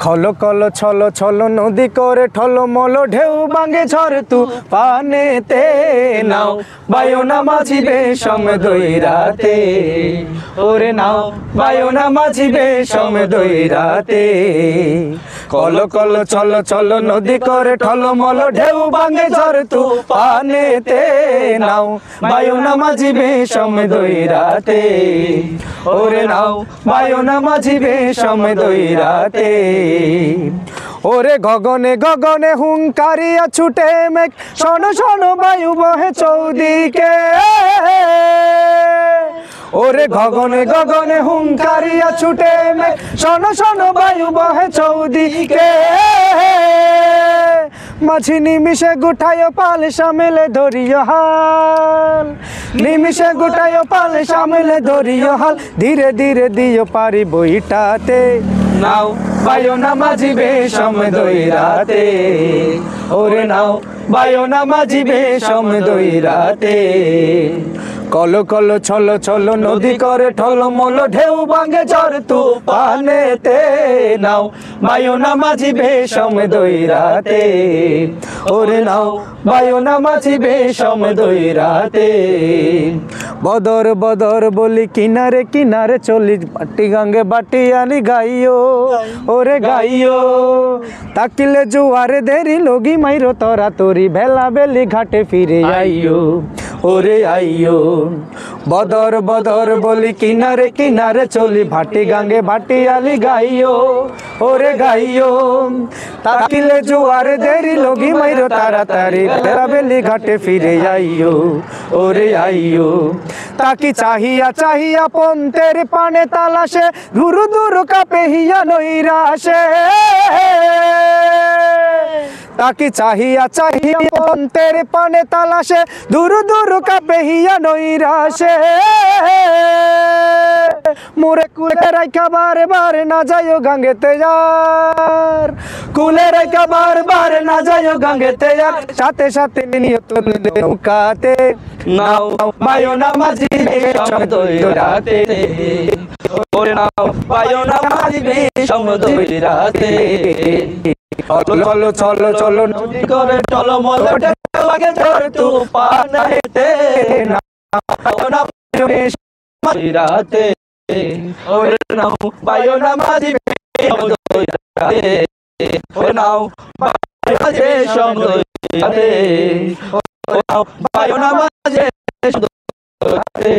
খলো কলো ছলো ছলো নদী করে ঠলো মলো ঢেউ ভাঙে ঝড় তু পানেতে নাও বায়ো না মাঝিবে সময় দইরাতে ওরে নাও বায়ো না মাঝিবে সময় দইরাতে কলো কলো ছলো ছলো নদী করে ঠলো মলো ঢেউ ভাঙে ঝড় তু পানেতে নাও বায়ো না মাঝিবে সময় দইরাতে ওরে নাও বায়ো না মাঝিবে সময় দইরাতে ওরে গগনে গগনে হুঙ্কারিয়া ছুটে মেঘ শোনো শোনো বায়ু বহে চৌদিকে ওরে গগনে গগনে হুঙ্কারিয়া ছুটে মেঘ শোনো শোনো বায়ু বহে চৌদিকে মাঝি নিমিষে গুঠায় পাল সামেলে ধরিও হাল নিমিষে গুটায় পাল সামেলে ধরিও হাল ধীরে ধীরে দিও পারি বইটাতে নাও বায়ো না মাঝিবে সময় দইরাতে ওরে নাও বায়ো না মাঝিবে সময় দইরাতে কলো কলো ছলো ছলো নদী করে ঠলো মলো ঢেউ ভাঙে ঝড় তু পানেতে নাও বায়ো না মাঝিবে সময় দইরাতে ওরে নাও বায়ো না মাঝিবে সময় দইরাতে বদর বদর বলি কিনারে কিনারে চলি বাটি গাঙ্গে বাটি আনি গাইও ওরে গাইও তাকিলে জুয়ারে দেরি লগি মাইরো তরা তোরি ভেলা বেলি ঘাটে ফিরে আইও ওরে আইও বদর বদর বলি কিনারে কিনারে চলি ভাটি গাঙ্গে ভাটি আলি গাইও ওরে গাইও তাকিলে জুয়ারে দেরি লগি মাইরো তাড়াতাড়ি ভেলা বেলি ঘাটে ফিরে আইও ওরে আইও তাকি চাহিয়া চাহিয়া পন্তের পানে তালাশে ঘুরু দুরু কাপে হিয়া নইরাশে তাকি চাহিয়া চাহিয়া পন্তের পানে তালাশে দুরু দুরু কাপে হিয়া নইরাশে মোরে কুলে রাইখা বারে বারে না যাইও গাঙ্গেতে যার কুলে রাইখা বারে বারে না যাইও গাঙ্গেতে যার সাথে সাথে নিয়ত নৌকাতে নাও বায়ো না মাঝিবে সময় দইরাতে ওরে নাও বায়ো না মাঝিবে সময় দইরাতে চলো চলো চলো নদী করে চলো মলো ঢেউ ভাঙে ঝড় তু পানেতে নাও না দইরাতে ওরে নাও বায়ো না মাঝিবে সময় দইরাতে ওরে নাও বায়ো না মাঝিবে সময় দইরাতে ওরে নাও বায়ো না মাঝিবে সময় দইরাতে